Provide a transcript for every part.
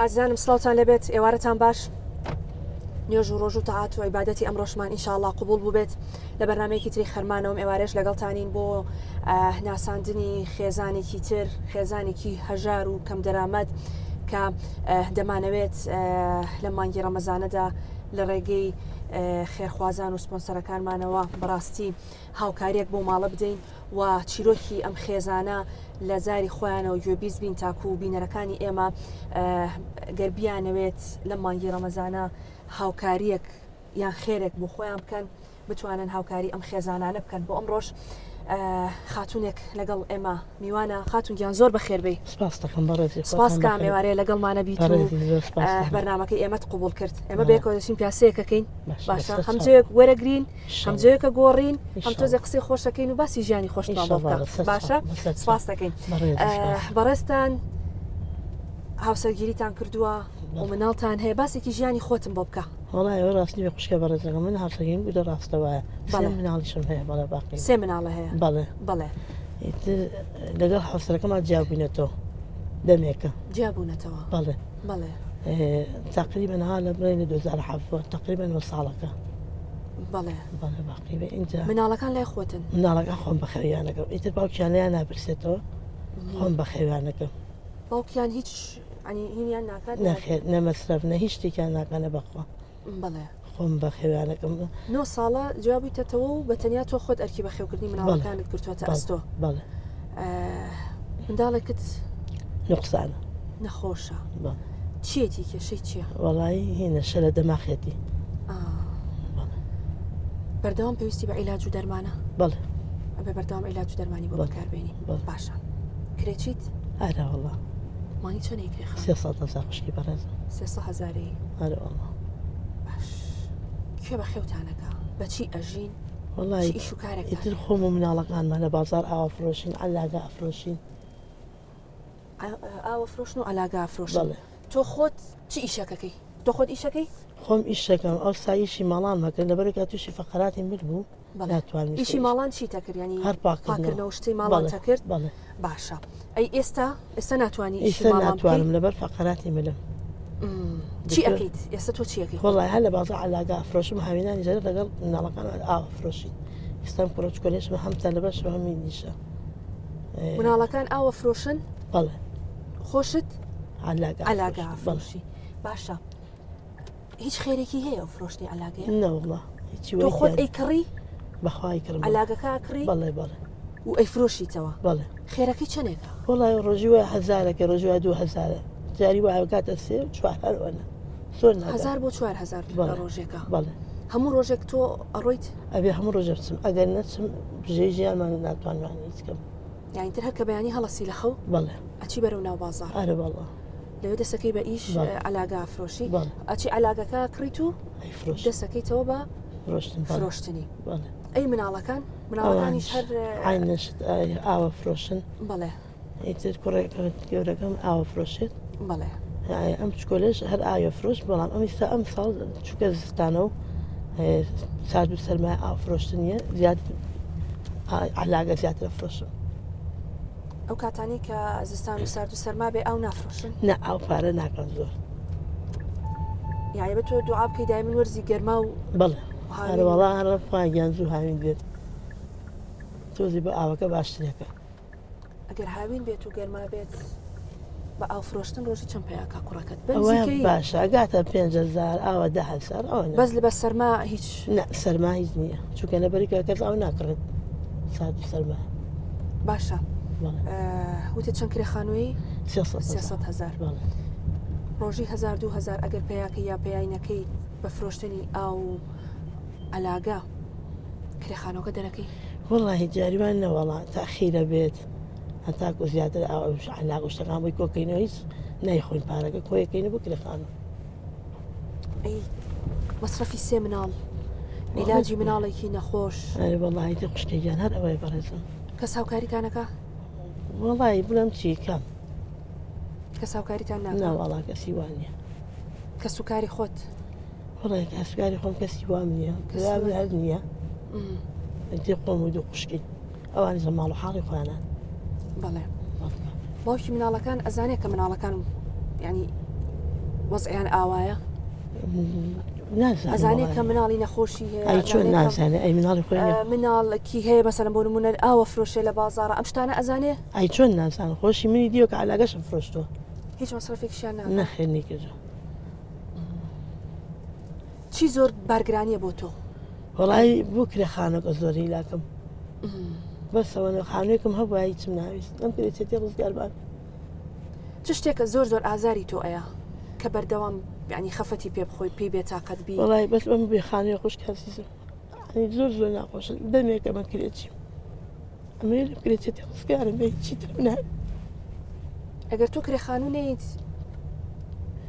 ئازانم سڵاوتان لەبێت ئێوارەتان باش نوێژ و ڕۆژ و تەعات و عیبادەتی ئەمڕۆژمان ئینشاءالله قبول بوو بێت لە بەرنامەیەکی تری خەرمانەوەم ئێوارەش لەگەڵتانین بۆ ناساندنی خێزانێکی تر خێزانێکی هەژار و کەم دەرامەت کە دەمانەوێت لە مانگی ڕەمەزانەدا لە ڕێگەی خێرخوازان و سپۆنسەرەکانمانەوە بەڕاستی هاوکاریەک بۆ ماڵە بدەین و چیرۆکی ئەم خێزانە لە زاری خۆیانەوە گوێبیست بین تاکو و بینەرەکانی ئێمە گەربیانەوێت لە مانگی ڕەمەزانە هاوکاریەک یان خێرێک بۆ خۆیان بکەن بتوانن هاوکاری ئەم خێزانانە بکەن بۆ ئەمڕۆژ خاتونێک لەگەڵ ئێمە میوانە خاتونگیان زۆر بەخێربەی سپاس کام ئێوارەیە لەگەڵمانە بیت و بەرنامەکەی ئێمەت قبول کرد ئەمە بێکەوە دەچین پیاسەیەکەکەین باشە هەمجەیەک وەرەگرین هەمجەیەکە گۆڕین هەم تۆزە قسەی خۆشەکەین و باسی ژیانی خۆشمان بۆ بکە باشە سپاس دەکەین بەڕێستان هاوسەرگیریتان کردووە و مناڵتان هەیە باسێکی ژیانی خۆتم بۆ بکە وڵای ئەوە ڕاستی بێ خوشکە بەڕێزەکە من هاوسەرگیریم بوویدە ڕاستەوایە مناڵیشم هەیە بەڵێ باقی سێ مناڵە هەیە بەڵێ بەڵێ لەگەڵ هاوسەرەکەمان جیابووینەتەوە دەمێکە جیابوونەتەوە بەڵێ بەڵێ تقریبا ها لە بڕێنە 2007 تقریبا 9 ساڵەکە بەڵێ بەڵێ باقی بێ اینجا مناڵەکان لای خۆتن مناڵەکە خۆم بە خەویانەکەم ئیتر باوکیانیان ناپرسێتەوە خۆم بە خەویانەکەم باوکیان هیچ هینیان ناکات نەخێت نەمەسرف نە هیچ شتێکیان ناکەنە بەخوا بەڵێ خۆم بە خەویانەکەم 9 ساڵە جوابیتەوە و بەتەنیا تۆ خۆت ئەرکی بەخێوکردنی مناڵەکانت کردووەتە ئەستۆ بەڵێ منداڵێکت نقصانە نەخۆشە چیەتی کێشەی چییە؟ وەڵایی هینە شە لە دەماخێتی بەردەوام پێویستی بە عیلاج و دەرمانە؟ بەڵێ ئەبێ بەردەوام عیلاج و دەرمانی بۆ بەکاربێنی باشە کرێچیت؟ ئارە وەڵا مانی چەندەی کرێخە؟ 300 خوشکی بەڕێزم 300,000 ئارە وەڵا باش کوێ بە خێوتانەکە بەچی ئەژین؟ وەڵای ئیش و کارێک ئیتر خۆم و مناڵەکانمان لە بازار ئاوا فرۆشین ئەلاگا ئەفرۆشین ئاوە فرۆشن و ئەلاگا ئەفرۆشن بەڵێ تۆ خۆت چی ئیشەکەکەی؟ تۆ خۆت ئیشەکەی؟ خۆم ئیشەکەم ئەو سایشی ماڵان مەکرد لەبەرێکا تووشی فەقەراتی مر بوو ناتوانین ئیشی ماڵان چی تەکرد ینی هەر پاکردنەوە شتەی ماڵان تەکرد بەڵێ باشە ئەی ئێستا ناتوانانی ئیشی ئێستا ماڵان ناتوانم لەبەر فەقەراتی ملم چی ئەەکەیت ئێستا تۆ چیەکەی؟ وەڵای هەر لە بازار ئەلاگا ئەفرۆشم هاوینانی زەرە لەگەڵ مناڵەکان ئاوا فرۆشین ئێستام کوڕۆچکۆلێشمە هەمتا لەبەش هەمی نیشە مناڵەکان ئاوە فرۆشن؟ بەڵێ خۆشت؟ ئەلاگا فرۆشی باشە هیچ خێرێکی هەیە ئەو فرۆشتی ئەلاگەیە؟ نەوەڵا تۆ خۆت ئەی کڕی؟ بەخوای کردم ئەلاگەکە کڕی؟ بەڵێ بەڵێ و ئەی فرۆشیتەوە؟ بەڵێ خێرەکەی چەندێکە؟ وەڵای ڕۆژی وایە 1000ەکە ڕۆژی وایە 2000 جاری وایە کاتە 3 4 هەروەنە زۆر 1000 بۆ 4000 لە ڕۆژێکە بەڵێ هەموو ڕۆژێک تۆ ئەڕۆیت؟ ئەبێ هەموو ڕۆژە بچم ئەگەر نەچم بژێ ژیانمان ناتوانوان هیچ بکەم یانی تر هەر کە بەیانی هەڵەسی لە خەو بەڵێ ئەچی بەرەو ناو بازار ئارە بەڵێ لەوێ دەسەکەی بە ئیش ئەلاگا فرۆشی بەڵێ ئەچی ئەلاگەکە کڕیت و ئەیفرۆش دەسەکەیتەوە بە فرۆشتنی بەڵێ ئەی مناڵەکانیش هەر عینشت ئاوە فرۆشن بەڵێ ئیتر کوڕێکە گەورەکەم ئاوە فرۆشێت بەڵێ ئەم چکۆلێش هەر ئاوە فرۆش بەڵام ئەمیستا ئەم ساڵ چووکە زستانە و سارد و سەرمای ئاو فرۆشتنیە زیاد علاگە زیاتر فرۆشم ئەو کاتانی کە زستان و سارد و سەرما بێ ئەو نافرۆشن؟ نە ئاو پارە ناکەن زۆر یعنی بە تۆ دوعا بکەی دای من وەرزی گەرما و بەڵێ هەروەڵا هەرە خواگیان زوو هاوین بێت تۆزی بە ئاوەکە باشترێکە ئەگەر هاوین بێت و گەرما بێت بە ئاو فرۆشتن ڕۆژی چەند پێیاکە کوڕەکەت باشە ئەگاتە 5000 ئاوە 10000 ئەوە بەس لە بە سەرما هیچ سەرما هیچ نییە چونکە لەبەریکە کەس ئەو ناکڕێت سارد و سەرما باشە وتە چەند کرێخانووی 300,000 ڕۆژی 1000 2000 ئەگەر پێیاکە یا پێیانەکەی بە فرۆشتنی ئاو ئەلاگا کرێخانەوەکە دەرەکەی وەڵی جاریوان نەوەڵا تاخیرە بێت هەتاکو زیاتر علاق و شتەکان بۆی کۆکەینەوە هیچ نایخۆین پارەکە کۆیەکەینە بۆ کرێخانە ئەی مەسرەفی سێ مناڵ عیلاجی مناڵێکی نەخۆش وەڵی خوشکێکیان هەر ئەوەی بەڕێزم کەس هاوکاریتانەکە؟ وەڵی بڵم چی کەم کەس هاوکاریتان ناوەڵا کەسی وانە کە سوکاری خۆت؟ وەڵی کەسکاری خۆم کەسی وام نییە کەسابن هەر نییە ئەنتی خۆم و دوو خوشکی ئەوانی زە ماڵ و حاڵی خوانان بەڵێ باوکی مناڵەکان ئەزانێت کە مناڵەکان ینی وەزعیان ئاوایە نازانێت کە مناڵی نەخۆشی هەیە ئەی چۆن نازانێت ئەی مناڵی خۆی مناڵکی هەیە بەسەرم بۆ نمونە ئاوە فرۆشێ لە بازارە ئەم شتانە ئەزانێ ئەی چۆن نازان خۆشی منی دیوە کە علاگەشم فرۆشتووە هیچ مەسرفێکیشیان نەخێنی کردو چی زۆر بارگرانیە بۆ تۆ وڵی بۆ کرێخانەکە زۆری لاکەم بەسەوە خانوویەکەم هەبووە هیچم ناویست ئەم کرێچێتی ڕزگاربان چ شتێکە زۆر زۆر ئازاری تۆ ئەیە کە بەردەوام ینی خەفەتی پێ بخۆی پێی بێتاقەت بی وڵی بەس ئەم بێ خانووی خۆش کاسیزم زۆر زۆر ناخۆشە دەمێکەمە کرێچیم ئەمێ لە کرێچێتی ڕزگارم بێ چیتر منای ئەگەر تۆ کرێخانوو نیت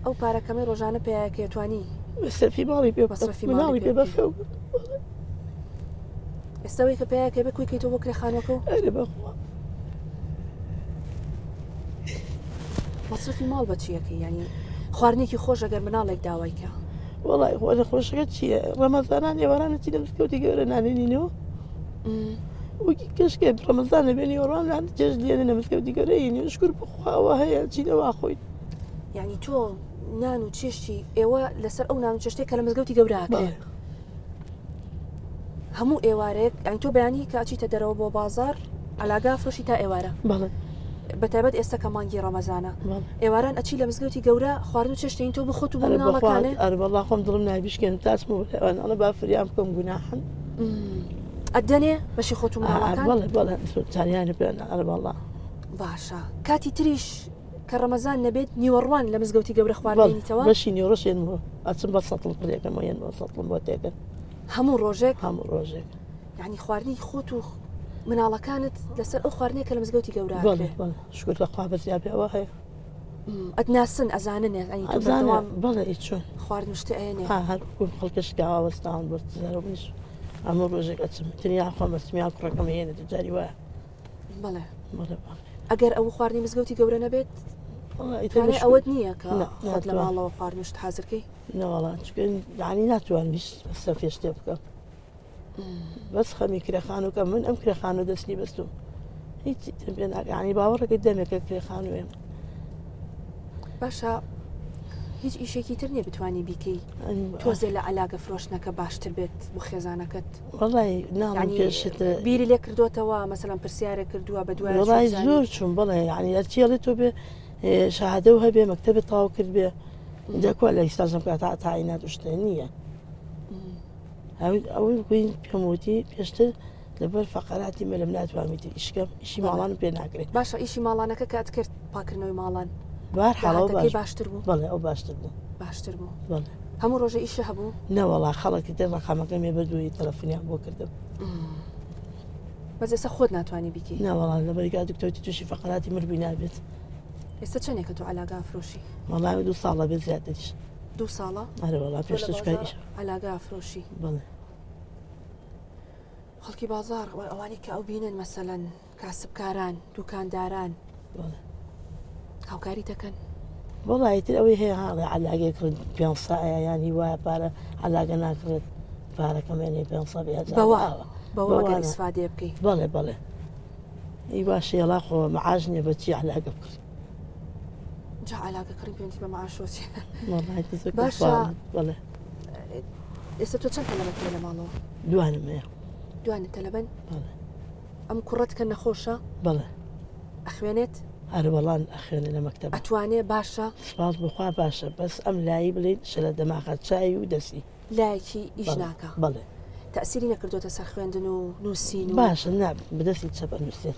ئەو پارەکەمەی ڕۆژانە پێیەکێتوانی بەسەرفی باڵی پێ مناڵی پێ بەخەو ئێستاوی کە پێیەکە بە کوی کەیتەوە بۆ کرێخانەکە و ئەرێ بەخوا مەصرفی ماڵ بە چیەکەی ینی خواردنێکی خۆش ئەگەر مناڵێک داوایکە وڵی خۆ نەخۆشەکە چییە ڕەمەزانان ێوارانە چی لە مسکەوتی گەورە نانێنینەوە وەکی کەشکێ ڕەمەزانە بێنی وەڕان جێژ لێنە لە مسکەوتی گەورەیە شکر بخواوە هەیە چی لەوا خۆیت ینی تۆ نان و چێشتی ئێوە لەسەر ئەو نان و چێشتێک کە لە مزگەوتی گەوراکە هەموو ئێوارێک ئەین تۆ بەیانی کە ئەچیتە دەرەوە بۆ بازار علاگا فرۆشی تا ئێوارە بەڵێ بەتایبەت ئێستا کە مانگی ڕەمەزانە ئێواران ئەچی لە مزگەوتی گەورە خواردن و چێشتین تۆ بخۆت و بۆ مناڵەکانێ ئەرە بەڵا خۆم دڵم نابیشکێن تاسم ئەڵە با فریام بکەم گوناحن ئەدەنێ بەشی خۆت و مناڵەکان بەڵێ بەڵێ چاریانە پێێن ئەرە بەڵا باشە کاتی تریش کە ڕەمەزان نەبێت نیوەڕوان لە مزگەوتی گەورە خواردنیتەوە بەشی نیوەڕۆشێنەوە ئەچم بە سەڵ قڕێکەکەمە یەن بە سەڵم بۆ تێکن هەموو ڕۆژێک هەموو ڕۆژێک یعنی خواردنی خۆت و مناڵەکانت لەسەر ئەو خواردنێک کە لە مزگەوتی گەورە شکر لە خوا بەزیابەوە هەیە ئەتناسن ئەزانن بەڵێ چۆن خواردن شتە ئەێنێ هەرکوم خەڵکەش کاوەستان بەرزارەوەنیش ئەمە ڕۆژێک ئەچم تنیا خۆ مەسمیان کوڕەکەم هێنێت جاری وایە بەڵێ ئەگەر ئەو خواردنی مزگەوتی گەورە نەبێت ئەوەت نییە کە خۆت لە ماڵەوە خواردنشت حازرکەی نەوەڵان ینی ناتوان سە فێشتێ بکەم بەس خەمی کرێخانوکە من ئەم کرێخانو دەستنی بەستوم هیچی ینی باوەڕەکەی دەمێکە کرێخانوێ باشە هیچ ئیشێکی تر نییە بتوانی بیکەی تۆزێ لە علاگە فرۆشتنەکە باشتر بێت بۆ خێزانەکەت وڵی ناڵی پێشت بیری لێ کردوتەوە مەسەلەن پرسیارێک کردووە بە دوای وڵی زۆر چوون بڵێ ینی ئەرچێڵێت تۆ بێ شەهادە و هەبێ مەکتەبێت تاو کرد بێ دەکوە لە ئیستازم کە تا تاینات شتە نییە ئەوەی بگوین پێموتی پێشتر لەبەر فەقەراتی مەلم ناتوانیتر ئیشکەم ئیشی ماڵانم پێ ناکرێت باشە ئیشی ماڵانەکە کات کرد پاکردنەوەی ماڵان بار حاڵەوە باشتر بوو بەڵێ ئەو باشتر بوو باشتر بوو بەڵێ هەموو ڕۆژە ئیشە هەبوو نەوەڵا خەڵکی تر ڕقامەکەم ێ بەدووی تەلەفۆنیان بۆ کردم بەس ئێستا خۆت ناتوانانی بیکەی ناوەڵان لەبەرگا دکتۆتی تووشی فەقەراتی مروی نابێت ئێستا چەندێکە تۆ علاگا فرۆشی وەڵامی 2 ساڵە بێت زیاتریش 2 ساڵە ئەرە وەڵا پێشتەکەیش علاگا فرۆشی بڵێ خەڵکی بازار ئەوانی کە ئەو بینن مەسەلەن کاسبکاران دوکانداران هاوکاری دەکەن وڵایتر ئەوەی هەیە هاڵێ علاگەی کرد پێ سایە ینی وایە پارە علاگە ناکرێت پارەکەمێنێ پێ بەوەگەر ئیسفادێ بکەیت بڵێ بڵێ ئی باشێڵا خۆ مەعاش نیە بەچی علاگە بکرد جا علاگە کڕی پێنتی بە معاشۆچی باشە بڵێ ئێستا تۆ چەند تەلەبەت لە ماڵەوە دوانم هەیە دوانت تەلەبەن بڵێ ئەم کوڕەت کە نەخۆشە بڵێ ئەخوێنێت هەر وەڵان ئەخوێنێ لە مەکتەب ئەتوانێ باشە سپاس بخوا باشە بەس ئەم لایی بڵێت شە لە دەماغات چای و دەسی لایەکی ئیش ناکە بڵێ تەسیری نەکردوتە سەر خوێندن و نووسین باشە ناب بدەستی چەپە نووسێن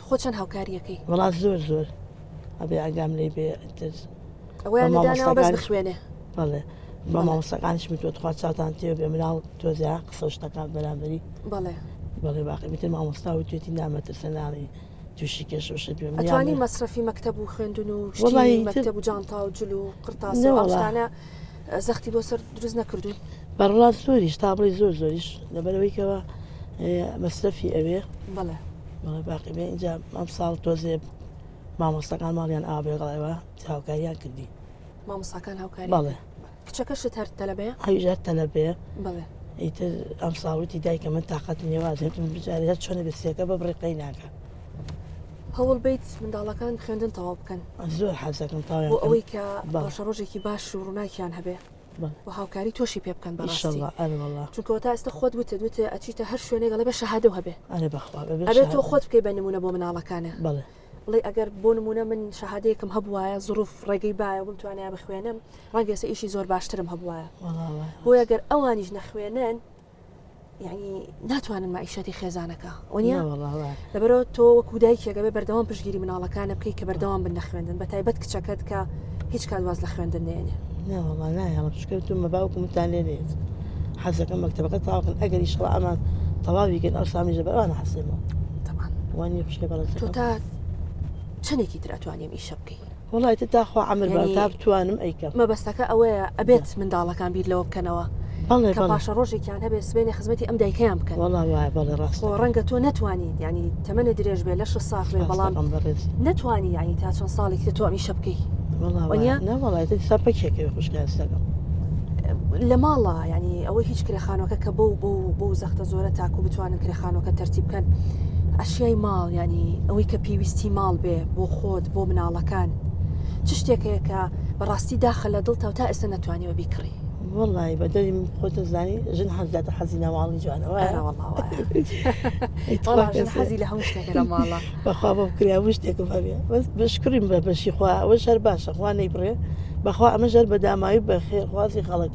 خۆ چەند هاوکاریەکەی وڵات زۆر ئەبێ ئاگام لێ بێ ئەویان داناوە بەس بخوێنێ بڵێ بە مامۆستەکانیش میتوە خوا چاوتان تێ بێ مناڵ تۆزیا قسە شتەکان بەرامبەری بەڵێ باقی میتر مامۆستا و توێتی نامەترسە ناڵی تووشی کێشەشت بێ ئەتوانی مەسرفی مەکتەب و خوێندن و شتی مەکتەب و جانتا و جل و قرتاسەوەشتانە زەختی بۆ سەر دروست نەکردوون بەڕڵات زۆریش تا بڵی زۆریش لەبەرەوەیکەوە مەسرفی ئەوێ بڵێ باقی بێ اینجا ئەم ساڵ تۆزێ مامۆستەکان ماڵیان ئابێگەڵەوە هاوکاریان کردی مامۆستاکان هاوکاری بەڵێ کچەکەشت هەر تەلەبێ هەویژات تەلەبێ بڵێ ئیتر ئەم ساڵوتی دایکە من تااقەت نیێوازێتم بجارێت چۆنە بەسیەکە بە بڕێقەی ناکە هەوڵ بیت منداڵەکان خوێندن تەواو بکەن زۆر حەزەکەم تاویان بۆ ئەوەی کە بەڵێ. باشە ڕۆژێکی باش و ڕووناکیان هەبێ بەڵێ. و هاوکاری تۆشی پێ بکەن بەڕاستی ئینشەڵڵا ئەرێ وەڵڵا چونکە تا ئێستا خۆت وتە ئەچیتە هەر شوێنێک لە بە شەهادە و هەبێ ئەرێ بەخوا ئەبێت تۆ خۆت بکەی بە نمونە بۆ مناڵەکانە بەڵێ بڵێ ئەگەر بۆ نمونە من شەهادەیەکم هەبوایە زروف ڕێگەی باە بمتوانیا بخوێنم ڕەنگەسە ئیشی زۆر باشترم هەبوایە بۆ ئەگەر ئەوانیش نەخوێنن یعنی ناتوانن مائیشەتی خێزانەکە وەنیە لەبەرەوە تۆ وەکو دایکێکە بێ بەردەوام پشگیری مناڵەکانە بکەی کە بەردەوام بن نەخوێندن بە تایبەت کچەکەت کە هیچ کات واز لە خوێندن نێنێ ناوەڵا نایڵم شکردتون مەباوکمتان لێ نێت حەزەکەم مەکتەبەکە تاواکن ئەگەری شڵ ئەمان تەواویکەن ئەو سامیژە بەوانە حەسێمەوە تەمان وانی پشکە بەڵێ تۆ تا چنێکی تراتوانیم ئیشە بکەی وڵایتە تاخوا عمر تا بتوانم ئەیکەم مەبەستەکە ئەوەیە ئەبێت منداڵەکان بیر لەوە بکەنەوە بەڵێ کە پاشە ڕۆژێکیان هەبێت سبێنی خزمەتی ئەم دایکەیان بکەن وڵا وایە بەڵێ ڕاست ڕەنگە تۆ نەتوانیت ینی تەمەنە درێژ بێ لە 6 ساڵ بێ بەڵام نەتوانی ینی تا چەند ساڵێکی تۆ ئەمیشە بکەی نەوەڵایەتی سەرپەکێکەوە خوشکستەکەم لە ماڵە ینی ئەوەی هیچ کرێخانەکە کە بۆ زەختە زۆرە تاکو بتوانن کرێخانەکە تەرتیب بکەن ئەشیای ماڵ ینی ئەوەی کە پێویستی ماڵ بێ بۆ خۆت بۆ مناڵەکان چ شتێکەیە کە بەڕاستی داخە لە دڵ تا ئێستا نەتوانیەوە بیکڕی وڵی بە دەری خۆتە زانی ژن حەزداتە حەزی ناواڵی جوانەوە حەزی لە هەموو شتێک لە ماڵە بەخوا بۆ کریا شتێکم هەبێ بەشکریم بە بەشی خوا ئەوە شەر باشە خوا نەیبڕێ بەخوا ئەمە ژەر بە داماوی بە خێرخوازی خەڵک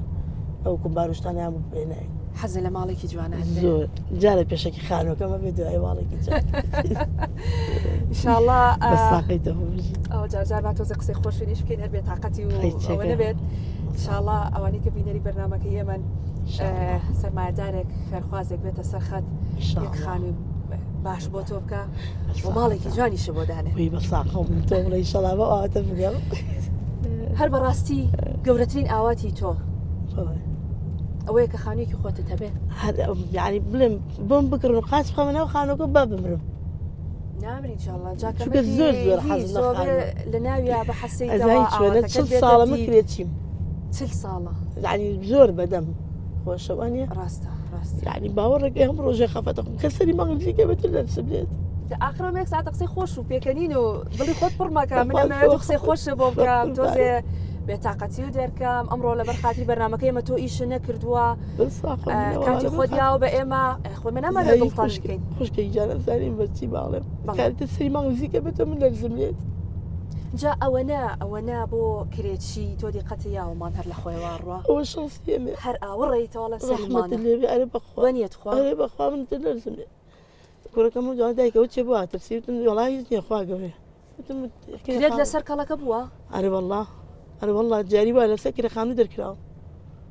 ئەو کومباروشتانیان بێنای حەزی لە ماڵێکی جوانە زۆر جارە پێشێکی خانەکەمە بێ دوای ماڵێکی ئینشاءڵڵا بەساقیتەوە ئەو جارجار با تۆزە قسەی خۆشوێنیش بکەین هەر بێت تااقەتی و ئەوە نەبێت ئینشاءڵڵا ئەوانەی کە بینەری بەرنامەکە ئێمە سەرمایه‌دارێک خێرخوازێک بێتە سەرخەت یەک خانووی باش بۆ تۆ بکە بۆ ماڵێکی جوانیشە بۆ دانێ بەساقم تۆ بڵێ ئینشەڵڵا بە ئاواتە بگەم هەر بەڕاستی گەورەترین ئاواتی تۆ ئەوەیە کە خانوویەکی خۆتت هەبێ یعنی بڵێم بۆم بکڕن و قاچ بخەمەوە خانووەکە با بمرم نامری انشاءالله جاکە زۆر زۆر حەز لە ناویە بە حەسەی ساڵە مکرێتچیم 40 ساڵە یعنی زۆر بەدەم خۆشەوانە ڕاستە یعنی باوەڕێک هەم ڕۆژێ خەفەتەکەم کەسەری مەغزیکە بێت لەرس بێت ئاخرەمێک ساعت قسەی خۆش و پێکەنین و بڵی خۆت پڕمەکە منەوێت قسەی خۆشە بۆ بکەم تۆزێ بێتاقەتی و دەرکەم ئەمڕۆ لەبەر خاتری بەرنامەکە ئێمە تۆ ئیشە نەکردووە کاتی خۆت یاوە بە ئێمە خۆی من نامە دڵتان بکەین خوشکەی جارە زانین بەچی باڵێم کارتە سری مەغزیکە بێتە من لەرزم لێت جا ئەوەنە بۆ کرێکی تۆ دیقەتی یاوەمان هەر لە خۆی واڕوە ئەوە شەڵسیێمێ هەر ئاوەڕێیتەوە لە سەرمانە لێبێ ئەرێ بەخوانیت خوێ بەخوا من لەرزم لێت کوڕەکەم و جوان دایکەوە چێ بووە تەفسیرتم وەڵای هیچ نییە خوا گەورێ کرێت لەسەر کەڵەکە بووە ئەرێ وەڵڵا ئەرێ وەڵڵا جاری وای لەسەر کرێخانوو دەرکراوە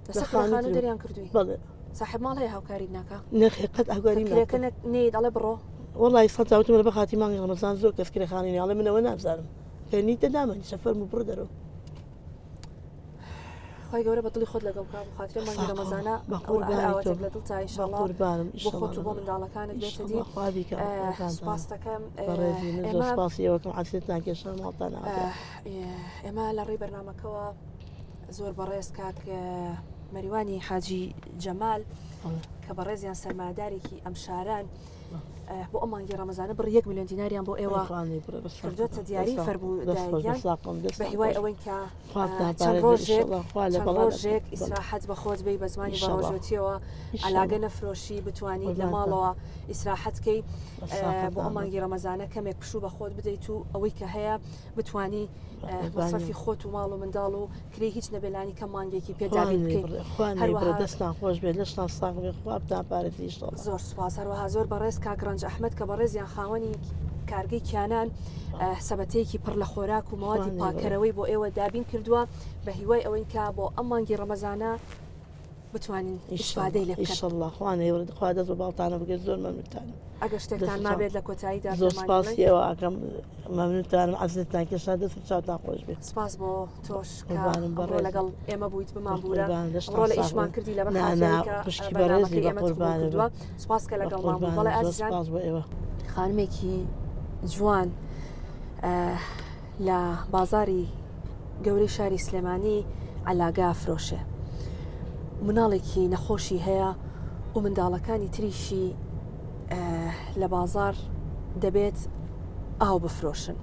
لەسەر کرێخانوو دەریان کردووی بەڵێ صاحب ماڵ هەیە هاوکاری ناکە نەخێ قەت هاوکاری کرێکە نێ دەڵێ بڕۆ وەڵی سەداوتم لە بەخاتی مانگی ڕەمەزان زۆر کەس کرێخانەی ناڵێ منەوە نابزانم کە نیتە دامەنی سەفەرم و بڕ دەرەوە خۆی گەورە بەدڵی خۆت لەگەڵ بکە خاطرێ مانگی ڕەمەزانە ئاواتێک لە دڵ تا ئینشاءالله بۆ خۆت و بۆ منداڵەکانت بێتە دی سوپاس دەکەم سپاسیەوەکەم عەسێتان کێشان ماڵتان ئێمە لە ڕێی بەرنامەکەەوە زۆر بەڕێز کاک مەریوانی حاجی جەمال کە بەڕێزیان سەرمادارێکی ئەم شاران بۆ ئەم مانگی ڕەمەزانە بڕ 1 میلیۆن دیناریان بۆ ئێوە کردوتە دیاری فەرموودایان بە هیوای ئەوەی کە چەند ڕۆژێک ئیسراحەت بە خۆت بی بە زمانی بەڕۆژێتیەوە علاگە نەفرۆشی بتوانیت لە ماڵەوە ئیسراحەتکەی بۆ ئەم مانگی ڕەمەزانە کەمێک پشوو بە خۆت بدەیت و ئەوەی کە هەیە بتوانی مەصرفی خۆت و ماڵ و منداڵ و کرێ هیچ نەبێلانی کە مانگێکی پێداوی بکەیت دەستان خۆش بێت لەشتان ساغ بێ خوابتان پارێتی زۆر سوپاس هەروەها زۆر بەڕێز کاک ڕەنج ئەحمەد کە بەڕێزیان خاوەنی کارگەی کیانان سەبەتەیەکی پڕ لە خۆراک و موادی پاکەرەوەی بۆ ئێوە دابین کردووە بە هیوای ئەوەی کا بۆ ئەم مانگی ڕەمەزانە بتوانین ئیشفادەی لێ بکەن ئینشەڵڵا خوا دەست و باڵتانە بگەێت زۆر مەمنونتانم ئەگەر شتێکتان مابێت لە کۆتاییدا زۆر سپاسیەوە ئەکەم مەمنونتانم عەزیزتان کێشا دەست و چاوتان خۆش بێت سپاس بۆ تۆش بڕۆ لەگەڵ ئێمە بوویت بمانبوورە ڕۆ لە ئیشمان کردی لە پشتی بەڕێزی بە قوربانە سپاس کە لەگەڵمان بوو بەڵێ ئازیزان خانمێکی جوان لە بازاری گەورەی شاری سلێمانی عەلاگا فرۆشێ مناڵێکی نەخۆشی هەیە و منداڵەکانی تریشی لە بازار دەبێت ئاو بفرۆشن.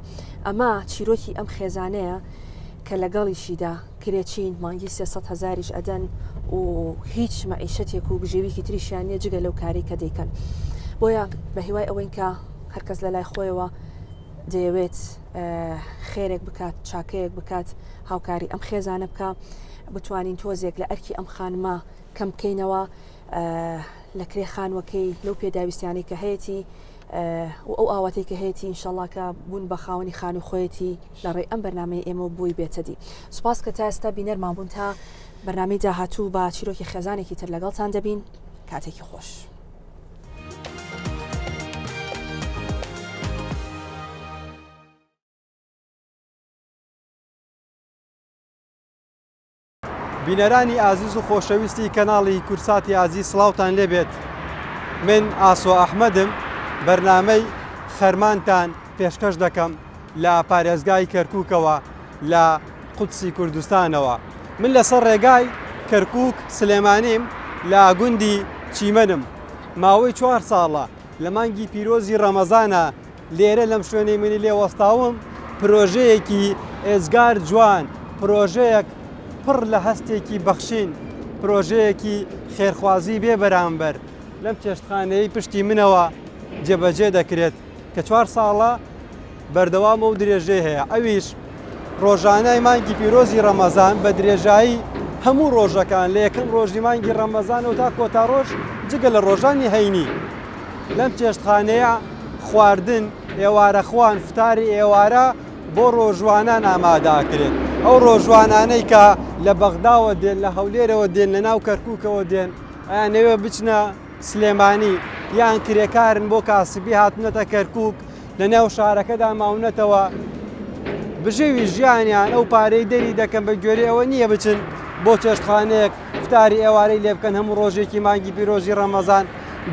ئەمە چیرۆکی ئەم خێزانەیە کە لەگەڵیشیدا کرێچین مانگی 300,000ش ئەدەن و هیچ مەعیشەتێک و بژێویکی تریشیانە جگە لەو کاری کە دەیکەن. بۆیە بە هیوای ئەوەی کە هەرکەس لە لای خۆیەوە دەیەوێت خێرێک بکات چاکەیەک بکات هاوکاری ئەم خێزانە بکە بتوانین تۆزێک لە ئەرکی ئەم خانمە کەم بکەینەوە لە کرێ خانوەکەی لەو پێداویستیانی کە هەیەی و ئەو ئاواتەی کە هەیەی ئینشەڵڵا بوون بە خاوەنی خان و خۆیەتی لە ڕێی ئەم بەرنامەی ئێمە بووی بێتەدی. سوپاس کە تا ئێستا بینەرمان بوون تا بەرنامەی داهاتوو بە چیرۆکی خێزانێکی تر لەگەڵتان دەبین. کاتێکی خۆش. بینەرانی ئازیز و خۆشەویستی کەناڵی کورساتی ئازیز سڵاوتان لێبێت. من ئاسۆ ئەحمەدم بەرنامەی خەرمانتان پێشکەش دەکەم لە پارێزگای کەرکووکەوە لە قودسی کوردستانەوە. من لەسەر ڕێگای کەرکووک سلێمانیم لە گوندی چیمەنم. ماوەی 4 ساڵە لە مانگی پیرۆزی ڕەمەزانە لێرە لەم شوێنەی منی لێوەستاوم پرۆژەیەکی ئێزگار جوان، پرۆژەیەک پڕ لە هەستێکی بەخشین، پرۆژەیەکی خێرخوازی بێ بەرامبەر لەم چێشتخانەی پشتی منەوە جێبەجێ دەکرێت کە 4 ساڵە بەردەوام و درێژێ هەیە. ئەویش ڕۆژانەی مانگی پیرۆزی ڕەمەزان بە درێژایی هەموو ڕۆژەکان لە یەکەم ڕۆژی مانگی ڕەمەزان و تا کۆتا ڕۆژ جگە لە ڕۆژانی هەینی لەم چێشتخانەیە خواردن ئێوارەخوان فتاری ئێوارە بۆ ڕۆژوانان ئاماداکرێت. ئەو ڕۆژوانانەی کە لە بەغداوە دێن لە هەولێرەوە دێن لە ناو کەرکووکەوە دێن ئەیان نەوێ بچنە سلێمانی یان کرێکارن بۆ کاسبی هاتنەتە کەرکووک لە نێو شارەکەدا ماونەتەوە بژێوی ژیانیان ئەو پارەی دەری دەکەن بە گوێرەی ئەوە نییە بچن بۆ چێشتخانەیەک فتاری ئێوارەی لێ بکەن هەموو ڕۆژێکی مانگی پیرۆزی ڕەمەزان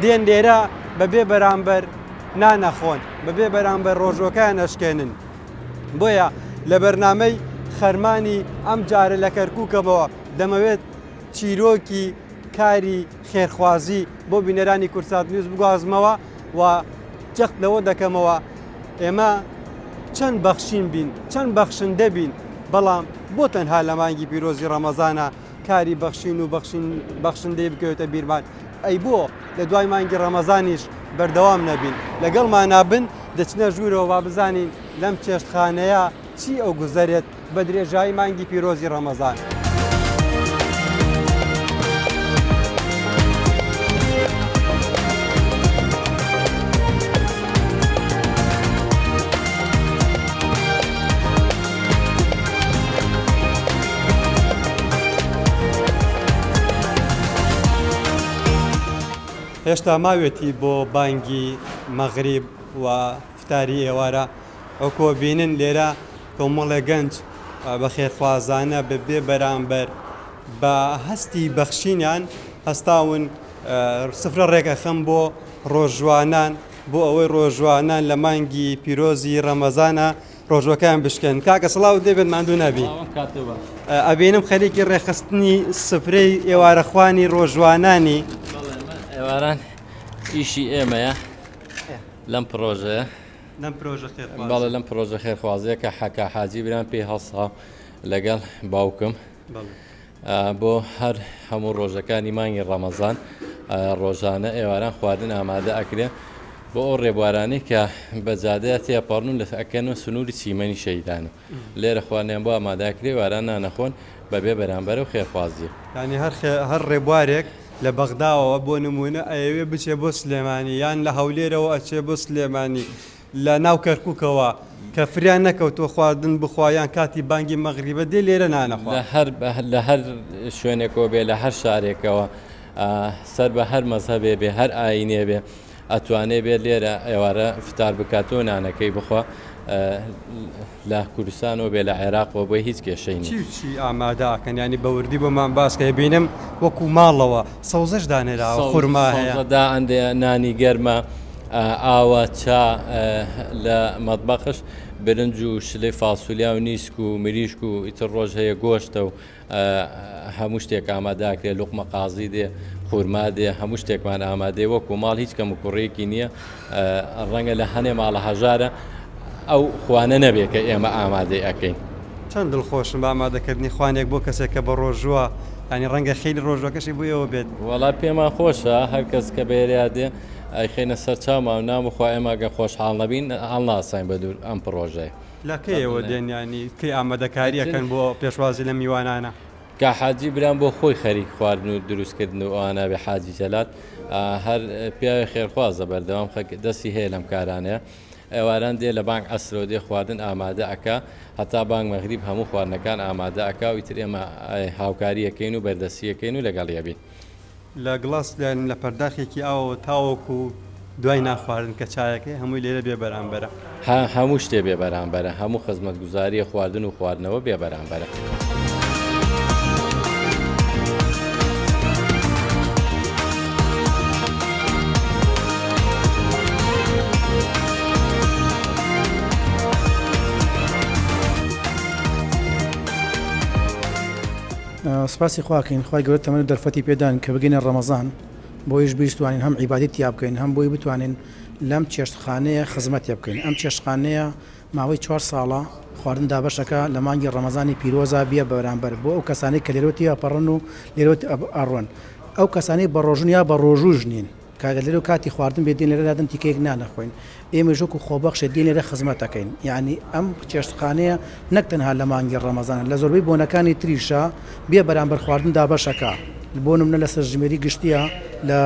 دێن لێرە بەبێ بەرامبەر نانەخۆن بەبێ بەرامبەر ڕۆژۆکەیان ئەشکێنن. بۆیە لە بەرنامەی خەرمانی ئەم جارە لە کەرکووکەوە دەمەوێت چیرۆکی کاری خێرخوازی بۆ بینەرانی کورسات نیوز بگوازمەوە و جەخت لەوە دەکەمەوە ئێمە چەند بەخشین بین چەند بەخشندە بین بەڵام بۆ تەنها لە مانگی پیرۆزی ڕەمەزانە کاری بەخشین و بەخشندەی بکەوێتە بیرمان ئەی بۆ لە دوای مانگی ڕەمەزانیش بەردەوام نەبین لەگەڵمان نابن دەچنە ژوورەوە با بزانین لەم چێشتخانەیە چی ئەو گوزەرێت بە درێژایی مانگی پیرۆزی ڕەمەزان. هێشتا ماوێتی بۆ بانگی مەغریب و فتاری ئێوارە ئەوکۆ بینن لێرە کۆمەڵە گەنج بە خێرخوازانە بەبێ بەرامبەر بە هەستی بەخشینیان هەستاون سفرە ڕێگەخەم بۆ ڕۆژوانان بۆ ئەوەی ڕۆژوانان لە مانگی پیرۆزی ڕەمەزانە ڕۆژوەکان بشکەن. کاکە سڵاو دەبێت ماندوو نەبی ئەبینم خەریکی ڕێخستنی سفرەی ئێوارەخوانی ڕۆژوانانی ئێواران ئیشی ئێمەیە لەم پرۆژەیە باڵە لەم پرۆژە خێرخوازەیە کە حەکا حاجی بران پێی هەڵسا لەگەڵ باوکم بۆ هەر هەموو ڕۆژەکانی مانگی ڕەمەزان ڕۆژانە ئێواران خواردن ئامادە ئەکرێ بۆ ئەو ڕێبوارانەی کە بەجادەیە تێپەڕن لە ئەکەن و سنووری چیمەنی شەیدان و لێرە خواردنیان بۆ ئامادەکرێ واران نانەخۆن بەبێ بەرامبەر و خێرخوازیە. یعنی هەر ڕێبوارێک لە بەغداوە بۆ نمونە ئەوێ بچێ بۆ سلێمانی یان لە هەولێرەوە ئەچێ بۆ سلێمانی لە ناو کەرکووکەوە کە فریان نەکەوتۆ خواردن بخوایان کاتی بانگی مەغریبە دێ لێرە نانەخوا لە هەر شوێنێکەوە بێ لە هەر شارێکەوە سەر بە هەر مەزهەبێ بێ هەر ئاینێ بێ ئەتوانێ بێت لێرە ئێوارە فتار بکاتۆ نانەکەی بخوا لە کوردستانەوە بێ لە عێراقەوە بۆی هیچ کێشەی نیە. چی ئامادەکەن ینی بەوردی بۆمان باسکە بینم وەکو ماڵەوە سەوزەش دانێراوە خورما هەیەدا ئەندێ نانی گەرمە ئاوە چا لە مەطبەخش برنج و شلەی فاسوولیا و نیسک و مریشک و ئیتر ڕۆژ هەیە گۆشتە و هەموو شتێک ئامادەکرێ لوقمە قازی دێ خورما دێ هەموو شتێکمان ئامادەی وەکو ماڵ هیچ کەم و کوڕێکی نییە ڕەنگە لە هەنێ ماڵە هەژارە ئەو خوانە نەبێ کە ئێمە ئامادەی ئەەکەین. چەند دڵخۆشم بە ئامادەکردنی خوانێک بۆ کەسێک کە بە ڕۆژووە ینی ڕەنگە خیلی ڕۆژەکەشی بوویەوە بێت. وڵا پێمان خۆشە هەر کەس کە بێریا دێ ئەیخینە سەرچاومە و نامخوا ئێمەگە خۆشحاڵ نەبین هەڵناساین بە دوور ئەم پرۆژەیە. لەکەیەوە دێنیانی کەی ئامادەکاریەکەن بۆ پێشوازی لە میوانانە. کا حاجی بران بۆ خۆی خەریک خواردن و دروستکردن و ئەوانە بێ حاجی جەلات هەر پیاوی خێرخوازە بەردەوام دەستی هەیە لەم کارانەیە. ئێواران دێ لە بانک ئەسرۆ دێ خواردن ئامادە ئەکا هەتا بانک مەغریب هەموو خواردنەکان ئامادە ئەکا و ئیتر ئێمە هاوکاریەکەین و بەردەستیەکەین و لەگەڵ یەبین. لە گڵاس لە پەرداخێکی ئاوە تاوەکو دوای ناخواردن کە چایەکەی هەمووی لێرە بێ بەرامبەرە. هەموو شتێ بێ بەرامبەرە هەموو خزمەتگوزاریە خواردن و خواردنەوە بێ بەرامبەرە. سپاسی خواکەین خی گەورە تەمەن دەرفەتی پێدان کە بگەینە ڕەمەزان بۆیش بیستوانین هەم عیبادەتی یا بکەین هەم بۆی بتوانین لەم چێشتخانەیە خزمەتی بکەین. ئەم چێشتخانەیە ماوەی 4 ساڵە خواردن دابەشەکە لە مانگی ڕەمەزانی پیرۆزا بیە بەرامبەر بۆ ئەو کەسانی کە لێرۆتی ئەپەڕن و لێرۆتی ئەڕۆن ئەو کەسانی بە ڕۆژن یا بە ڕۆژوژ نین کاگە لێرە و کاتی خواردن بێدین لێرە دادن تیکێک نانەخۆین ئێمە ژووک و خۆبەخشە دین لێرە خزمەتەکەین. یعنی ئەم چێشتخانەیە نەک تەنها لە مانگی ڕەمەزانە لە زۆربەی بۆنەکانی تریشە بێ بەرامبەر خواردن دابەشەکە بۆ نمونە لە سەرژمێری گشتیە لە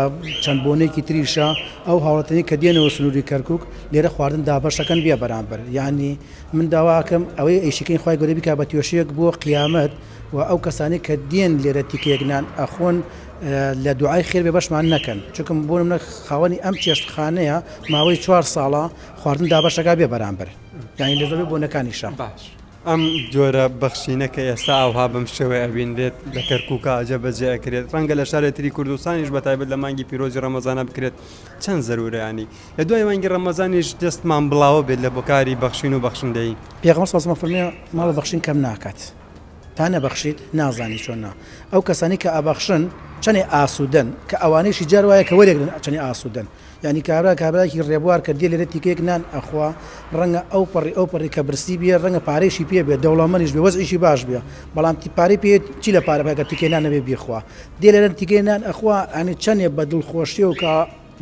چەند بۆنێکی تریشە ئەو هاوڵاتنی کە دێنەوە سنووری کەرکک لێرە خواردن دابەشەکەن بێ بەرامبەر. یعنی من داواکەم ئەوەی ئەیشەکەی خی گەورە بکا بە توێشەیەک بۆ قیامەت و ئەو کەسانی کە دێن لێرە تیکێکنان ئەخۆن لە دوعای خێر بێ بەشمان نەکەن چونکە بۆ منە خاوەنی ئەم چێشتخانەیە ماوەی 4 ساڵە خواردن دابەشەکە بێ بەرامبەر یعنی لە زۆربەی بۆنەکانیشە. باش ئەم جۆرە بەخشینە کە ئێستا ئەوها بەم شێوەیە ئەبینرێت لە کەرکووکە ئاجە بەجێ ئەکرێت ڕەنگە لە شارێتری کوردستانیش بەتایبەت لە مانگی پیرۆزی ڕەمەزانە بکرێت چەند زەرورەیانی لە دوای مانگی ڕەمەزانیش دەستمان بڵاوە بێت لە بۆکاری بەخشین و بەخشندەی. پێغەمبەر صلی الله علیه و سلم ماڵ بەخشین کەم ناکات تا نەبەخشیت نازانی چۆنە ئەو کەسانی کە ئابەخشن چەنێ ئاسوودن کە ئەوانەیشی جار وایە کە وەرێک چەنی ئاسوودن یعنی کابراایکی ڕێبوار کە دێ لێرە تیکێک نان ئەخوا ڕەنگە ئەو پەڕی کە برسی بێ ڕەنگە پارێشی پێ بێت دەوڵەمەنیش بێ وەزعیشی باش بێ بەڵام پارەی پێ چی لە پارەکە تیکێنان نەبێ بیخوا دێ لێرە تیکێنان ئەخوا ئەنی چەندێ بە دڵخۆشی و کە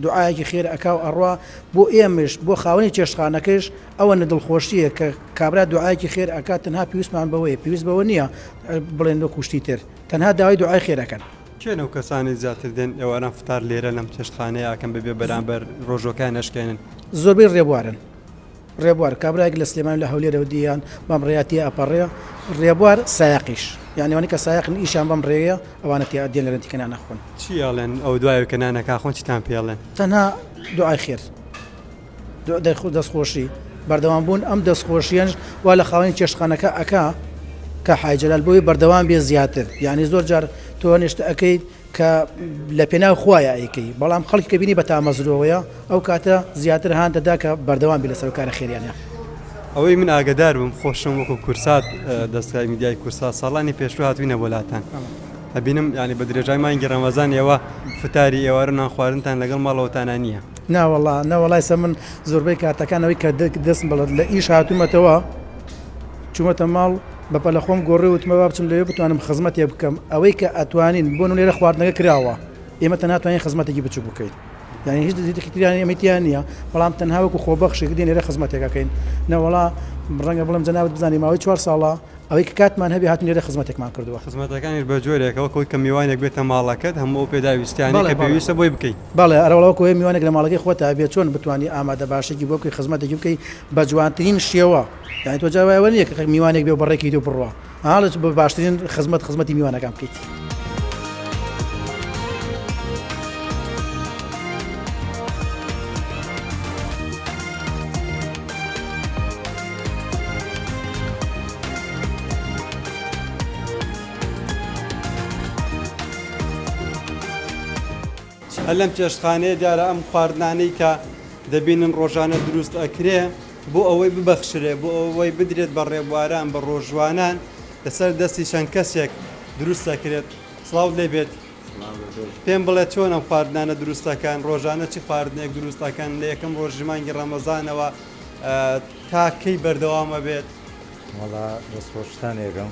دوعایەکی خێر ئەکاو ئەڕوا بۆ ئێمەش بۆ خاوەنی چێشتخانەکەش ئەوە نەدڵخۆشیە کە کابرا دوعایەکی خێر ئەکات تەنها پێویستمان بەوەیە پێویست بەوە نییە بڵێن بە کوشتی تر تەنها داوای دوعای خێرەکەن. کێنە و کەسانی زیاتر دێن ئێواران فتار لێرە لەم چێشتخانەیە ئاکەم ببێ بەرامبەر ڕۆژۆکان نەشکێنن زۆربەی ڕێبوارن ڕێبوار کابراایك لە سلێمان لە هەولێرە دییان بەم ڕێاتی ئەپەڕێ ڕێبوار سایقیش یعنیوانی کە سایقن ئیشان بەم ڕێەیە ئەوانەتی دێن لە رنتیکەنا نەخۆن چیاڵێن ئەو دوای کەنانەکە خۆن چیتان پێڵێن تەنها دوعای خێر دەستخۆشی بەردەوام بوون ئەم دەستخۆشیەنش وا لە خاوەنی چێشتخانەکە ئەکا کە حاجەلال بۆی بەردەوام بێ زیاتر یعنی زۆر جار تۆ نیشتە ئەەکەیت کە لە پێناو خوایە ئەیکەی بەڵام خەڵکی کە بینی بە تامەزرەوەیە ئەو کاتە زیاتر هاان دەدا کە بەردەوام بێ لەسەر کارە خێریانە. ئەوەی من ئاگدار بم خۆشم وەکو کورسات دەستگای میدیای کورسات ساڵانی پێشوە هاتوینە وڵاتان ئەبینم ینی بە درێژای مانگی ڕەمەزان ئێوە فتاری ئێوارە نان خواردنتان لەگەڵ ماڵەوەتانە نییە. ناوەڵا نەوەڵای سە من زۆربەی کاتەکانەوەی کە دەست بڵێت لە ئیش هاتوومەتەوە چوومەتە ماڵ بەپە لە خۆم گۆڕی وتمەوە بچم لەوێ بتوانم خزمەتی بکەم ئەوەی کە ئەتوانین بۆ لێرە خواردنەکە کراوە ئێمە تەناتوانین خزمەتێکی بچوو بکەیت یعنی هیچ دەزیتیان ئەمەتیان نییە بەڵام تەنها وەکو خۆبەخشێک دێن لێرە خزمەتێکەکەین نەوەڵا ڕەنگە بڵم جەنابەت بزانی ماوەی 4 ساڵە ئەوەی کە کاتمان هەبێ هاتون لێرە خزمەتێکمان کردووە خزمەتەکانیش بە جۆرێکەوە کۆی کە میوانێک بێتە ماڵەکەت هەموو پێداویستیانی کە پێویستە بۆی بکەیت بەڵێ ئەرەوەڵەوە میوانێک لە ماڵەکەی خۆت هەبێت چۆن بتوانانی ئامادە باشێکی بۆ بکەی خزمەتێکی بکەی بە جوانترین شێوە یعنی تۆ جاوایەوە نییە کە میوانێک بێ بەڕێکی دو بڕوە حاڵت بە باشترین خزمەتی میوانەکان بکەیت. لەم چێشتخانەیە دیارە ئەم خواردنانەی کە دەبینن ڕۆژانە دروست ئەکرێ بۆ ئەوەی ببەخشرێ بۆ ئەوەی بدرێت بە ڕێبواران بە ڕۆژوانان لەسەر دەستی چەند کەسێک دروست ئەکرێت. سڵاو لێ بێت پێم بڵێت چۆن ئەم خواردنانە دروستەکان ڕۆژانە چی خواردنێک دروستەکەن لە یەکەم ڕۆژی مانگی ڕەمەزانەوە تا کەی بەردەوامە بێت؟ وڵا دەستخۆشتان یەکەم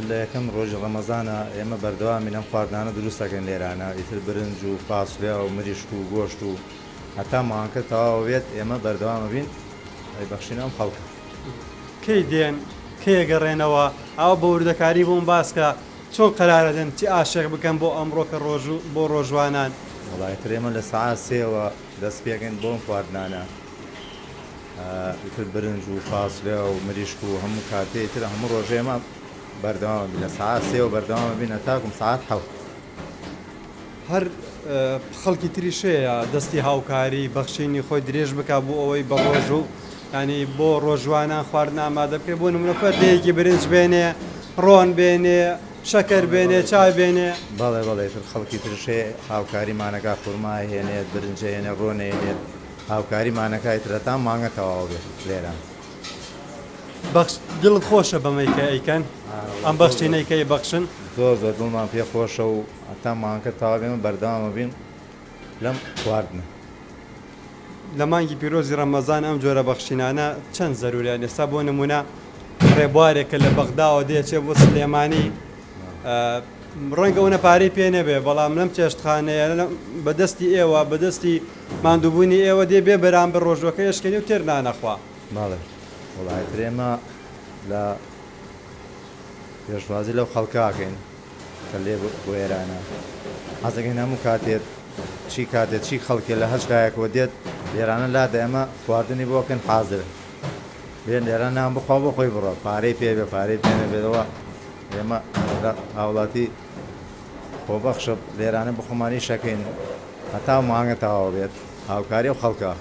لە یەکەم ڕۆژی ڕەمەزانە ئێمە بەردەوامی لەم خواردانە دروستەکەن لێرانە ئیتر برنج و فاسولیا و مریشک و گۆشت و هەتا ماوانکە تەواو بێت ئێمە بەردەوامە بین بەخشینە ئەم خەڵکە. کەی دێن کەیە گەڕێنەوە ئەوە بە وردەکاری بۆم باسکە چۆن قەرارەدەن چی ئاشێک بکەن بۆ ئەمڕۆکە بۆ ڕۆژوانان؟ وڵایتر ئێمە لە سەعات 3ەوە دەست پێکەن بۆم خواردنانە ئیتر برنج و فاسولیا و مریشک و هەموو کاتێ تر هەموو ڕۆژێمە بەردەوامە بین لە سەعات 3ەوە بەردەوامە بینە تاکم سەعات 7. هەر خەڵکی تریشەیە دەستی هاوکاری بەخشینی خۆی درێژ بک بۆ ئەوەی بە ڕۆژ و ینی بۆ ڕۆژوانان خواردن ئامادە بکرێت بۆ نمونە فەردەیەکی برنج بێنێ ڕۆن بێنێ شەکەر بێنێ چای بێنێ. بەڵێ بەڵێتر خەڵکی ترشێ هاوکاریمانەکە فورمای هێنێت برنجە هێنێ ڕۆنێنێت هاوکاریمانەکەی ترەتا مانگە تەواو بێت لێران. دڵت خۆشە بەمەیکە ئەیکەن ئەم بەخشینەیکەی بەخشن زۆر زۆر دڵمان پێ خۆشە و ئەتا مانگە تەواو بێمە بەردەوامە بین لەم خواردنە. لە مانگی پیرۆزی ڕەمەزان ئەم جۆرە بەخشینانە چەند زەروریان ئێستا بۆ نمونە ڕێبوارێکە لە بەغداوە دێچێت بۆ سلێمانی ڕەنگە ئەوە پارەی پێ نەبێ بەڵام لەم چێشتخانەیە بەدەستی ئێوە بەدەستی ماندووبوونی ئێوە دێ بێ بەرامبەر ڕۆژوەکە یشکێنی و تێر نانەخوا. باڵێ وڵایتر ئێمە لە پێشوازی لەو خەڵکاکەین کە لێ بۆ ئێرانە حەزەکەین هەموو کاتێت چی کاتێت چی خەڵکێ لە هەشتایەکەوە دێت لێرانە لادە ئەمە خواردنی بۆکەن حازر بێن لێران نام بخوا بۆ خۆی بڕۆ پارەی پێ بێ پارەی پێ نەبێتەوە ئێمە هاوڵاتی خۆبەخشە لێرانە بخۆمانی شەکەین هەتا مانگە تەواو بێت هاوکاری و خەڵکە.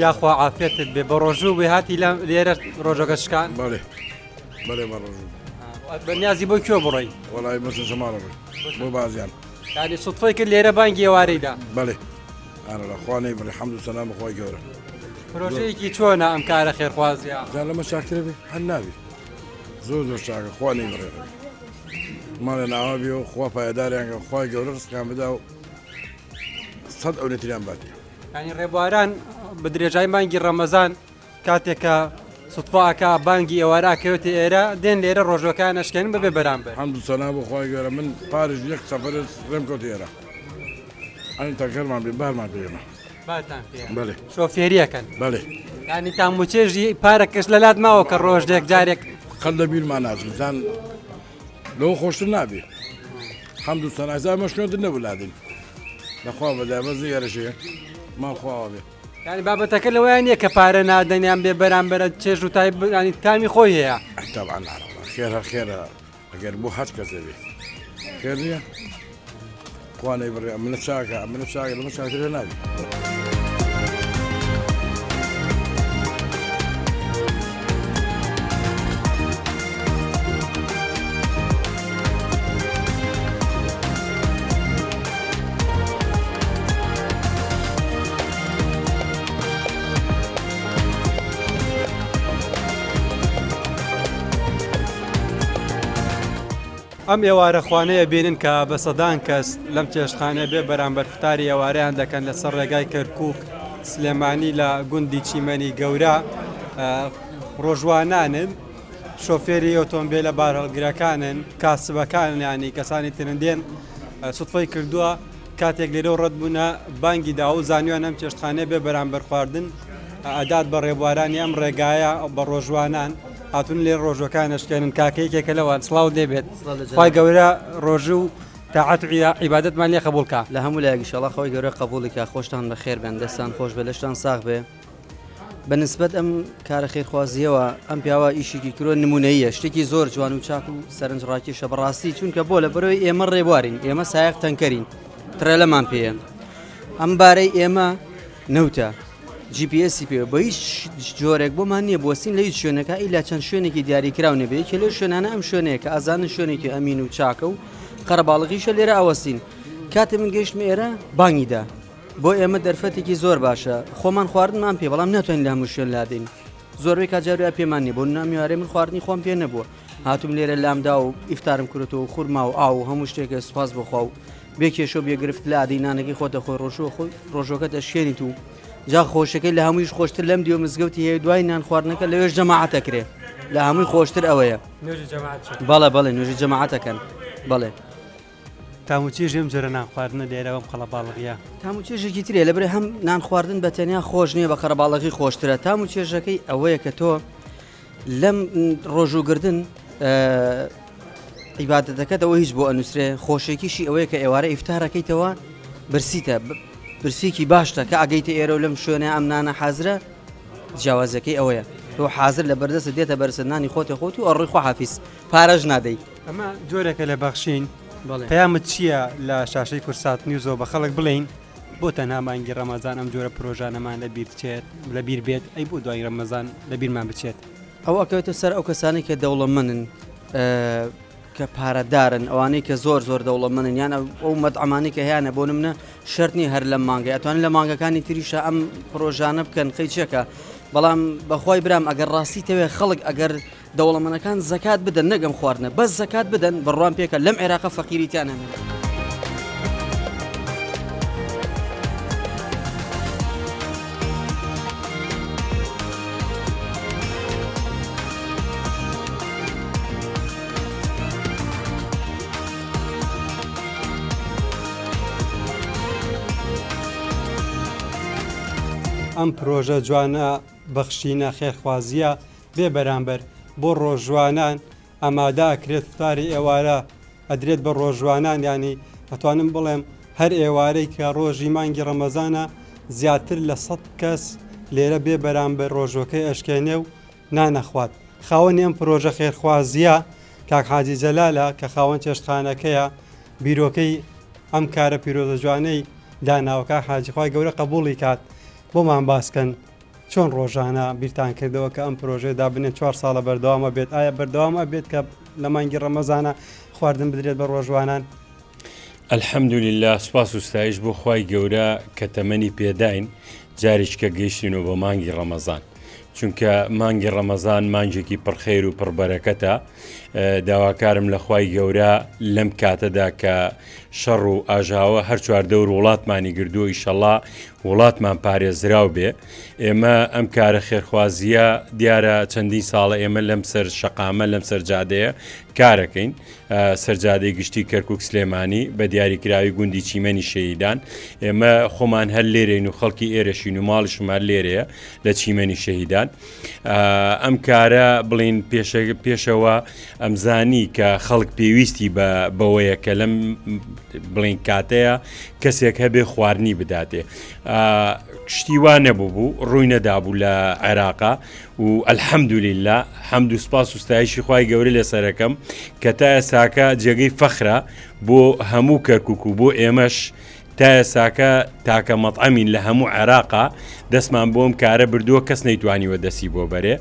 یاخوا عافێتت بێ بە ڕۆژوو بێ هاتی لێرە ڕۆژەکە شکان؟ بەڵێ بەڵێ بە ڕۆژوو بەنیازی بۆ کوێ بڕۆی؟ وەڵی بەسە شەماڵە بۆ بازیان ینی سوتفەی کرد لێرە بانگی ئێوارەیدا. بەڵێ ئەرە لە خوانەی بڵێ حەمد و سەلام بەخوای گەورە. پرۆژەیەکی چۆنە ئەم کارە خێرخوازیە؟ جا لەمە چاکترە بێ هەر نابێ زۆر زۆر چاکە خوانەی بڕێ ماڵە ناوە بێ و خوا پایداریانگە خوای گەورە ڕستکان بدا و 100 ئەولێتریان باتی. ینی ڕێبواران بە درێژای مانگی ڕەمەزان کاتێکە سوتفاکە بانگی ئێوارەکەوێتی ئێرە دێن لێرە ڕۆژەکان نشکێن ببێ بەرامبەر. حەمد و سەلام بەخوای گەورە من پارێژ یەک سەفەر ڕێم کەوت ئێرە ئەنی تاکەرمان بێ بارمان پێێمە بەڵێ شۆفێریەکەن بەڵێ ینی تاموچێژی پارەکەش لە لات ماوە کە ڕۆژێک جارێک خەل لە بیرمان ناچین زان لەوە خۆشتر نابێ حەمد و سەنایزای مەشکێتر نەبولادین لەخوا بەدای بەزی گەرەشەیە ماڵخواوە بێ. ینی بابەتەکە لەوەیان نییە کە پارە نادەنیان بێ بەرامبەرە چێژ و ینی تامی خۆی هەیە. تابعا خێرە خێرە ئەگەر بۆ هەچ کەسە بێ خێر نییە خوانەی بڕێ منە چاکە منە چاکە لەمە چاکترە نابێ. ئەم ئێوارە خوانەیە بینن کە بە سەدان کەس لەم چێشتخانە بێ بەرامبەر فتاری ئێوارەیان دەکەن لەسەر ڕێگای کەرکووک سلێمانی لە گوندی چیمەنی گەورە ڕۆژوانانن شۆفێری ئۆتۆمبیلە بارهەڵگرەکانن کاسبەکان ینی کەسانی ترندێن سوتفەی کردووە کاتێک لێرە ڕەت بوونە بانگی دا و زانیوان ئەم چێشتخانەیە بێ بەرامبەر خواردن ئەدات بە ڕێبوارانی ئەم ڕێگایە بە ڕۆژوانان هاتون لێ ڕۆژەکان نشکێنن کاکەیەکێکە لەوان سڵاو دەبێت خی گەورە ڕۆژ و تاعات عیبادەتمان لێ قبولکە لە هەموو لایەک ئینشاڵڵا خۆی گەورە قبوڵیکە خۆشتان بە خێر بێن دەستان خۆش بێ لەشتان ساغ بێ بەنسبەت ئەم کارە خێرخوازیەوە ئەم پیاوە ئیشێکی کرۆ نمونەیە شتێکی زۆر جوان و چاک و سەرنجڕاکیشە بەڕاستی چونکە بۆ لە بەرەوەی ئێمە ڕێبوارین ئێمە سایق تەنکەرین ترە لەمان پێیان ئەم بارەی ئێمە نەوتە GPS پێ بە هیچ جۆرێک بۆمان نییە بۆسین لە هیچ شوێنەکە ئیلا چەند شوێنێکی دیاریکراو نەبێت کە لەو شوێنانە ئەم شوێنەیە کە ئازانن شوێنێکی ئەمین و چاکە و قەرەباڵغیشە لێرە ئەوەستین کاتە من گەیشتم ئێرە بانگیدا بۆ ئێمە دەرفەتێکی زۆر باشە خۆمان خواردنمان پێ بەڵام ناتوانین لە هەموو شوێن لادەین زۆربەی کاجارویا پێمان نیە بۆ نامیوارێ من خواردنی خۆم پێ نەبووە هاتووم لێرە لامدا و ئیفتارم کردەوە خورما و ئاو هەموو شتێکە سوپاس بخوا و بێکێشە بێگرفت لە ئادینانەکەی خۆتە خۆی ڕۆژۆکە دەشێنیت و جا خۆشەکەی لە هەموویش خۆشتر لەم دیوە مزگەوتی هەیە دوای نان خواردنەکە لەوێش جەماعەتەکرێ لە هەمووی خۆشتر ئەوەیە بەڵێ بەڵێ نوێژی جەماعەتەکەن بەڵێ تاموچێژم جرە نان خواردنە لێرەوەم قەڵەباڵغیە تاموچێژێکی ترێ لەبرێ هەم نان خواردن بە تەنیا خۆش نییە بە قەرەباڵغی خۆشترە تاموچێژەکەی ئەوەیە کە تۆ لەم ڕۆژوگردن عیبادەتەکەتەوە هیچ بۆ ئەنووسرێ خۆشێکیشی ئەوەیە کە ئێوارە ئیفتارەکەیتەوە برسیتە برسێکی باشتە کە ئەگەیتە ئێرە و لەم شوێنە ئەم نانە حازرە جیاوازەکەی ئەوەیە تۆ حازر لە بەردەستە دێتە بەرسەدانی خۆتی خۆت و ئەڕۆی خۆ حافیز پارەژ نادەیت ئەمە جۆرێکە لە بەخشین پەیامت چییە لە شاشەی کورسات نیوزۆ بە خەڵک بڵین بۆ تەنها مانگی ڕەمەزان ئەم جۆرە پرۆژانەمان لە بیر بچێت لە بیر بێت ئەی بۆ دوای ڕەمەزان لە بیرمان بچێت ئەو ئەکەوێتە سەر ئەو کەسانی کە دەوڵەمەندن کە پارەدارن ئەوانەی کە زۆر دەوڵەمەندن یان ئەو مەطعمانی کە هیانە بۆ نمونە شەرنی هەر لە مانگە ئەتوانن لە مانگەکانی تریشە ئەم پرۆژانە بکەن خەی چێکە بەڵام بەخوای برام ئەگەر ڕاستی تەوێ خەڵک ئەگەر دەوڵەمەندەکان زەکات بدەن نەگەم خواردنە بەس زەکات بدەن بڕوان پێکە لەم عێراقە فەقیریتیان هەمێت ئەم پرۆژە جوانە بەخشینە خێرخوازیە بێ بەرامبەر بۆ ڕۆژوانان ئامادەکرێت فتاری ئێوارە ئەدرێت بە ڕۆژوانان ینی ئەتوانم بڵێم هەر ئێوارەی کە ڕۆژی مانگی ڕەمەزانە زیاتر لە 100 کەس لێرە بێ بەرامبەر ڕۆژۆکەی ئەشکێنێ و نانەخوات خاوەنی ئەم پرۆژە خێرخوازیە کاک حاجی جەلالە کە خاوەن چێشتخانەکەیە بیرۆکەی ئەم کارە پیرۆزە جوانەی داناوەکە حاجیخوای گەورە قبوڵی کات بۆمان باسکەن چۆن ڕۆژانە بیرتان کردەوە کە ئەم پرۆژێدا بنێت 4 ساڵە بەردەوامە بێت ئایا بەردەوامە بێت کە لە مانگی ڕەمەزانە خواردن بدرێت بە ڕۆژوانان الحەمدولله سوپاس و ستایش بۆ خوای گەورە کە تەمەنی پێداین جارێککە گەیشتینەوە بە مانگی ڕەمەزان چونکە مانگی ڕەمەزان مانجێکی پڕخێر و پڕبەرەکەتە داواکارم لە خوای گەورە لەم کاتەدا کە شەڕ و ئاژاوە هەر چواردە و وڵاتمانی گردووە ئیشەڵا وڵاتمان پارێزراو بێ ئێمە ئەم کارە خێرخوازیە دیارە چەندین ساڵە ئێمە لەم سەر شەقامە لەم سەرجادەیە کارەکەین سەرجادەی گشتی کەرکووک سلێمانی بە دیاریکراوی گوندی چیمەنی شەهیدان ئێمە خۆمان هەر لێرەین و خەڵکی ئێرەشین و ماڵشمان لێرەیە لە چیمەنی شەهیدان ئەم کارە بڵین پێشەوە ئەمزانی کە خەڵک پێویستی بەوەیە کە لەم بڵین کاتەیە کەسێک هەبێ خواردنی بداتێ شتی وا نەبوو بوو ڕووی نەدابوو لە عێراقا و ئەلحەمدولله حەمد و سپاس و ستایشی خوای گەورە لەسەرەکەم کە تا ئێساکە جێگەی فەخرە بۆ هەموو کەرکووک و بۆ ئێمەش تا ئێساکە تاکە مەطعەمین لە هەموو عێراقا دەستمان بۆم کارە بردووە کەس نەیتوانیوە دەستی بۆ بەرێ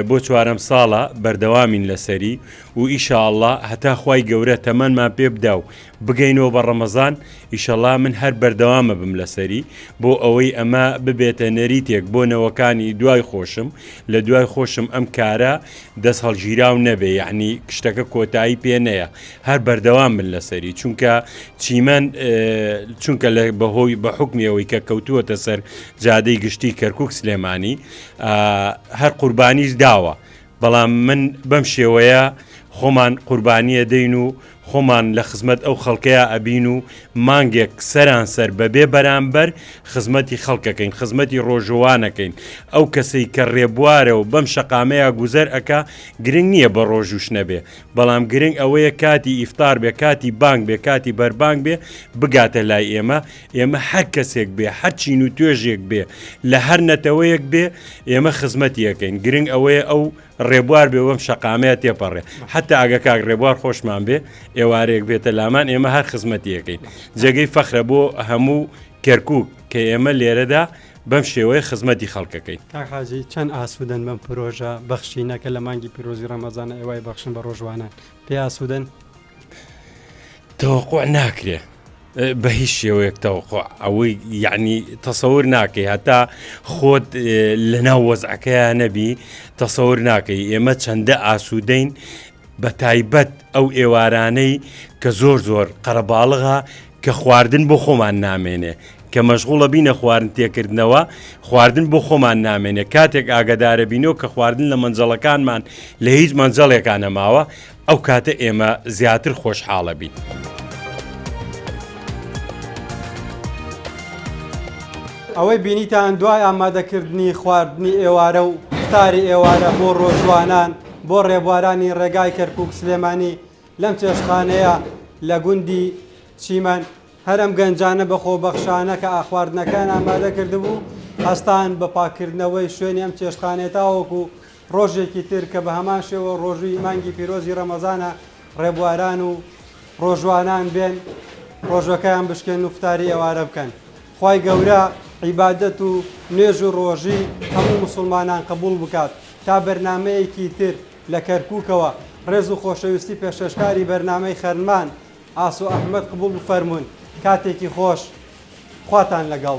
بۆ 4 ساڵە بەردەوامین لەسەری و ئیشاءالله هەتا خوای گەورە تەمەنمان پێ بدا و بگەینەوە بە ڕەمەزان ئیشەڵا من هەر بەردەوامە بم لەسەری بۆ ئەوەی ئەمە ببێتە نەریتێک بۆ نەوەکانی دوای خۆشم لە دوای خۆشم ئەم کارە دەست هەڵگیراو نەبێ یعنی شتەکە کۆتایی پێ نەیە هەر بەردەوام من لەسەری چونکە چیمەن چونکە لە بەهۆی بە حکمیەوەی کە کەوتووەتە سەر جادەی گشتی کەرکووک سلێمانی هەر قوربانیش داوە بەڵام من بەم شێوەیە خۆمان قوربانیە دەین و خۆمان لە خزمەت ئەو خەڵکەیە ئەبین و مانگێک سەران سەر بەبێ بەرامبەر خزمەتی خەڵکەکەین خزمەتی ڕۆژوانەکەین ئەو کەسەی کە ڕێبوارە و بەم شەقامەیە گوزەر ئەکا گرنگ نییە بە ڕۆژوش نەبێ بەڵام گرنگ ئەوەیە کاتی ئیفتار بێ کاتی بانگ بێ کاتی بەربانگ بێ بگاتە لای ئێمە هەر کەسێک بێ هەر چین و توێژێک بێ لە هەر نەتەوەیەک بێ ئێمە خزمەتیەکەین گرنگ ئەوەیە ئەو ڕێبوار بێ وەم شەقامەیە تێپەڕێ حتا ئەگە کاک ڕێبوار خۆشمان بێ ئێوارێک بێتە لامان ئێمە هەر خزمەتیەکەین جێگەی فەخرە بۆ هەموو کەرکووک کە ئێمە لێرەدا بەم شێوەیە خزمەتی خەڵکەکەین. کاکحاجی چەند ئاسوودن بەم پرۆژە بەخشینەکە لە مانگی پیرۆزی ڕەمەزانە ئێوای بەخشن بە ڕۆژوانان پێی ئاسوودن؟ تەوەقع ناکرێ بە هیچ شێوەیەک تەوەقع ئەوەی یعنی تەسەور ناکەی هەتا خۆت لەناو وەزعەکەیان نەبی تەسەور ناکەی ئێمە چەندە ئاسوودەین بە تایبەت ئەو ئێوارانەی کە زۆر قەرەباڵغا کە خواردن بۆ خۆمان نامێنێ کە مەشغوڵە بینە خواردن تێکردنەوە خواردن بۆ خۆمان نامێنێ کاتێک ئاگدارە بینەوە کە خواردن لە منجەڵەکانمان لە هیچ منجەڵێکان نەماوە ئەو کاتە ئێمە زیاتر خۆشحاڵە بین. ئەوەی بینیتان دوای ئامادەکردنی خواردنی ئێوارە و فتاری ئێوارە بۆ ڕۆژوانان بۆ ڕێبوارانی ڕێگای کەرکووک سلێمانی لەم چێشخانەیە لە گوندی چیمەن هەرم گەنجانە بە خۆبەخشانە کە ئاخواردنەکان ئامادە کردبوو هەستان بە پاکردنەوەی شوێنی ئەم چێشخانێت تاوەکو ڕۆژێکی تر کە بە هەمان شێوە ڕۆژووی مانگی پیرۆزی ڕەمەزانە ڕێبواران و ڕۆژوانان بێن ڕۆژەکەیان بشکێن و فتاری ئێوارە بکەن. خوای گەورە عیبادەت و نوێژ و ڕۆژی هەموو مسلمانان قبول بکات تا بەرنمەیەکی تر لە کەرکووکەوە ڕێز و خۆشەویستی پێشەشکاری بەرنمەی خەرمان ئاسو ئەحمەد قبول بفەرمونون کاتێکی خۆش خواتان لەگەڵ.